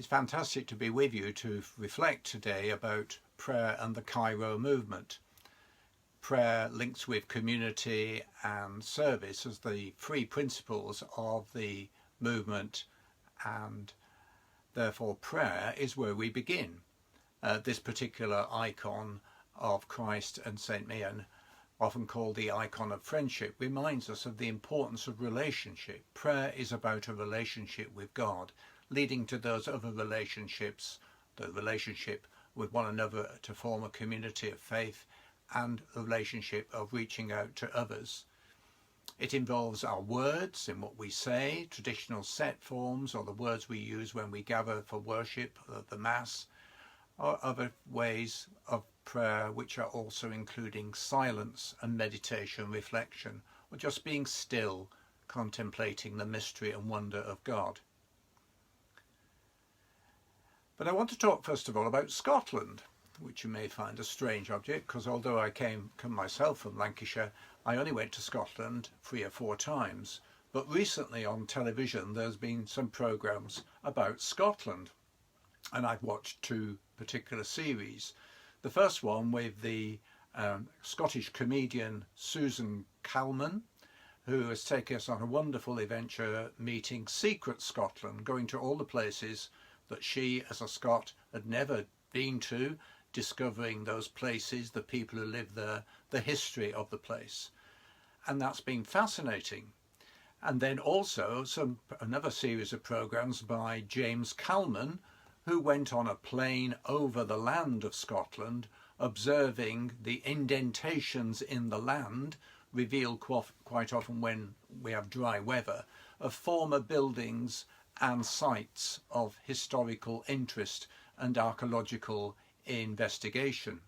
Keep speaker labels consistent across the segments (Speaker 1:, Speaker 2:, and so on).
Speaker 1: It's fantastic to be with you to reflect today about prayer and the Cairo movement. Prayer links with community and service as the three principles of the movement, and therefore prayer is where we begin. This particular icon of Christ and St. Mian, often called the icon of friendship, reminds us of the importance of relationship. Prayer is about a relationship with God, leading to those other relationships, the relationship with one another to form a community of faith, and the relationship of reaching out to others. It involves our words in what we say, traditional set forms, or the words we use when we gather for worship, the Mass, or other ways of prayer which are also including silence and meditation, reflection, or just being still, contemplating the mystery and wonder of God. But I want to talk first of all about Scotland, which you may find a strange object, because although I come myself from Lancashire, I only went to Scotland 3 or 4 times. But recently on television there's been some programmes about Scotland, and I've watched 2 particular series. The first one with the Scottish comedian Susan Calman, who has taken us on a wonderful adventure meeting Secret Scotland, going to all the places that she as a Scot had never been to, discovering those places, the people who live there, the history of the place. And that's been fascinating. And then also another series of programmes by James Calman, who went on a plane over the land of Scotland, observing the indentations in the land, revealed quite often when we have dry weather, of former buildings and sites of historical interest and archaeological investigation.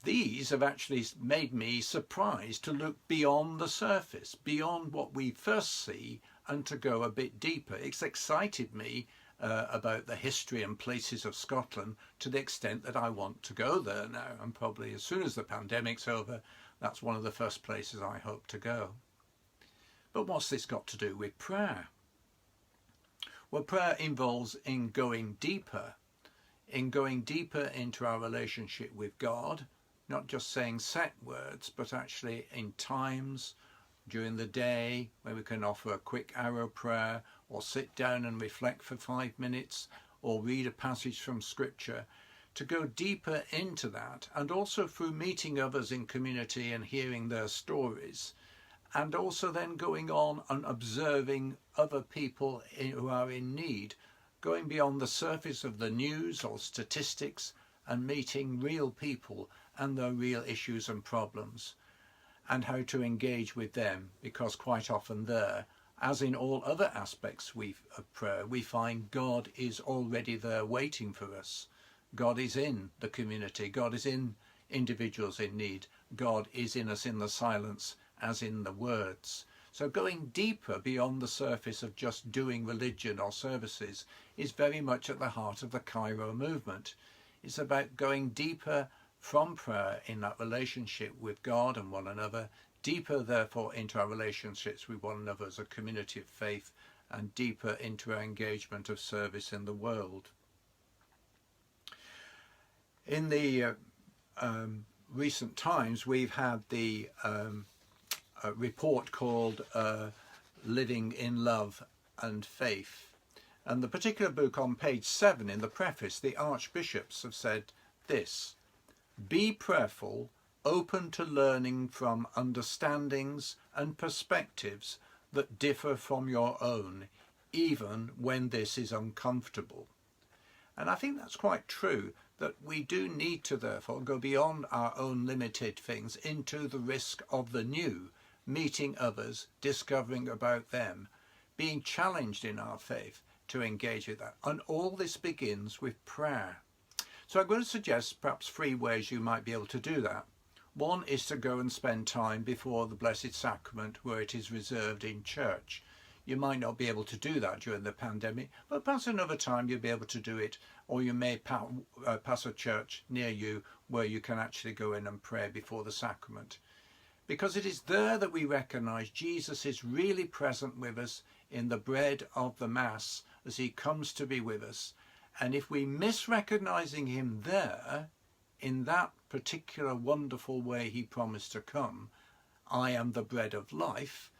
Speaker 1: These have actually made me surprised to look beyond the surface, beyond what we first see, and to go a bit deeper. It's excited me about the history and places of Scotland to the extent that I want to go there now, and probably as soon as the pandemic's over, that's one of the first places I hope to go. But what's this got to do with prayer? Well, prayer involves in going deeper into our relationship with God, not just saying set words, but actually in times during the day where we can offer a quick arrow prayer, or sit down and reflect for 5 minutes, or read a passage from Scripture, to go deeper into that, and also through meeting others in community and hearing their stories, and also then going on and observing other people who are in need, going beyond the surface of the news or statistics and meeting real people and their real issues and problems, and how to engage with them, because quite often there, as in all other aspects of prayer, we find God is already there waiting for us. God is in the community. God is in individuals in need. God is in us in the silence as in the words. So going deeper beyond the surface of just doing religion or services is very much at the heart of the Cairo movement. It's about going deeper from prayer in that relationship with God and one another, deeper therefore into our relationships with one another as a community of faith, and deeper into our engagement of service in the world. In the recent times, we've had the a report called Living in Love and Faith. And the particular book on page 7 in the preface, the archbishops have said this: be prayerful, open to learning from understandings and perspectives that differ from your own, even when this is uncomfortable. And I think that's quite true, that we do need to therefore go beyond our own limited things into the risk of the new, meeting others, discovering about them, being challenged in our faith to engage with that. And all this begins with prayer. So I'm going to suggest perhaps 3 ways you might be able to do that. One is to go and spend time before the Blessed Sacrament where it is reserved in church. You might not be able to do that during the pandemic, but perhaps another time you'll be able to do it, or you may pass a church near you where you can actually go in and pray before the sacrament. Because it is there that we recognise Jesus is really present with us in the bread of the Mass as he comes to be with us. And if we miss recognizing him there, in that particular wonderful way he promised to come, I am the bread of life,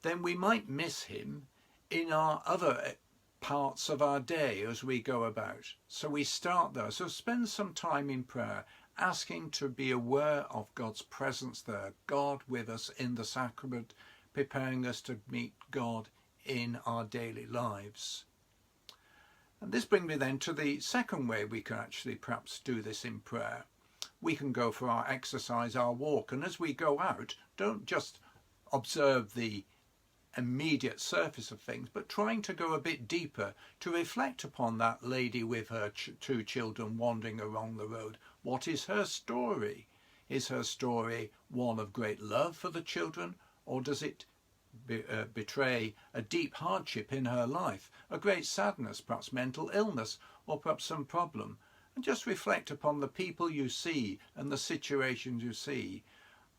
Speaker 1: then we might miss him in our other parts of our day as we go about. So we start there. So spend some time in prayer, asking to be aware of God's presence there, God with us in the sacrament, preparing us to meet God in our daily lives. And this brings me then to the second way we can actually perhaps do this in prayer. We can go for our exercise, our walk, and as we go out, don't just observe the immediate surface of things, but trying to go a bit deeper, to reflect upon that lady with her two children wandering along the road. What is her story? Is her story one of great love for the children, or does it betray a deep hardship in her life, a great sadness, perhaps mental illness, or perhaps some problem? And just reflect upon the people you see and the situations you see.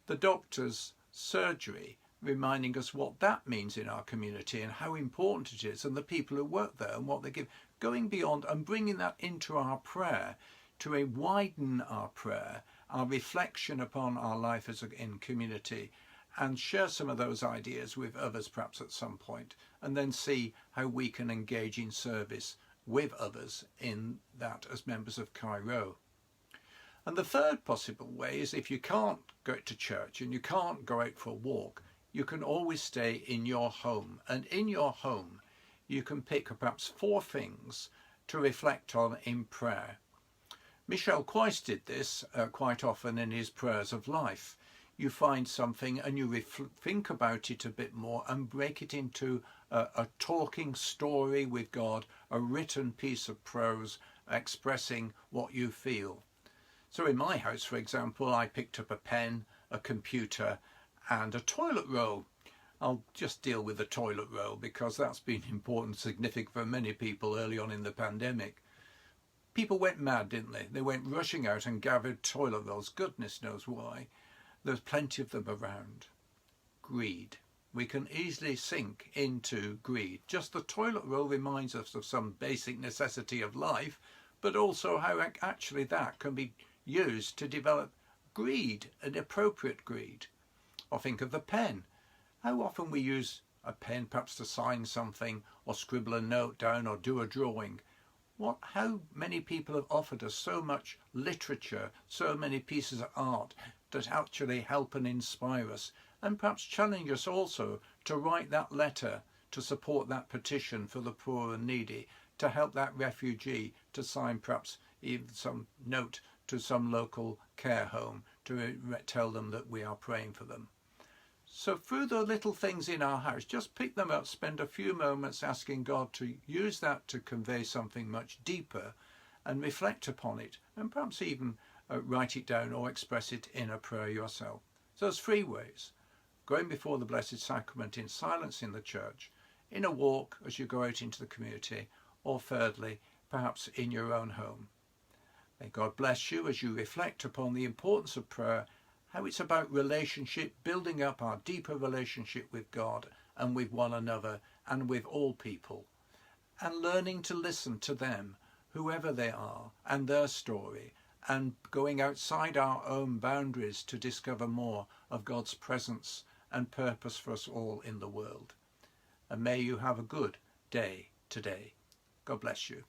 Speaker 1: The doctor's surgery, reminding us what that means in our community and how important it is, and the people who work there and what they give. Going beyond and bringing that into our prayer to widen our prayer, our reflection upon our life as in community, and share some of those ideas with others perhaps at some point, and then see how we can engage in service with others in that as members of Cairo. And the third possible way is, if you can't go to church and you can't go out for a walk, you can always stay in your home. And in your home, you can pick perhaps 4 things to reflect on in prayer. Michel Quoist did this quite often in his prayers of life. You find something and you think about it a bit more and break it into a talking story with God, a written piece of prose expressing what you feel. So in my house, for example, I picked up a pen, a computer, and a toilet roll. I'll just deal with the toilet roll because that's been important, significant for many people early on in the pandemic. People went mad, didn't they? They went rushing out and gathered toilet rolls. Goodness knows why. There's plenty of them around. Greed. We can easily sink into greed. Just the toilet roll reminds us of some basic necessity of life, but also how actually that can be used to develop greed, an appropriate greed. Or think of the pen. How often we use a pen perhaps to sign something or scribble a note down or do a drawing. How many people have offered us so much literature, so many pieces of art that actually help and inspire us, and perhaps challenge us also to write that letter to support that petition for the poor and needy, to help that refugee, to sign perhaps even some note to some local care home to tell them that we are praying for them. So through the little things in our house, just pick them up, spend a few moments asking God to use that to convey something much deeper, and reflect upon it, and perhaps even write it down or express it in a prayer yourself. So there's 3 ways: going before the Blessed Sacrament in silence in the church, in a walk as you go out into the community, or thirdly, perhaps in your own home. May God bless you as you reflect upon the importance of prayer, how it's about relationship, building up our deeper relationship with God and with one another and with all people, and learning to listen to them, whoever they are, and their story, and going outside our own boundaries to discover more of God's presence and purpose for us all in the world. And may you have a good day today. God bless you.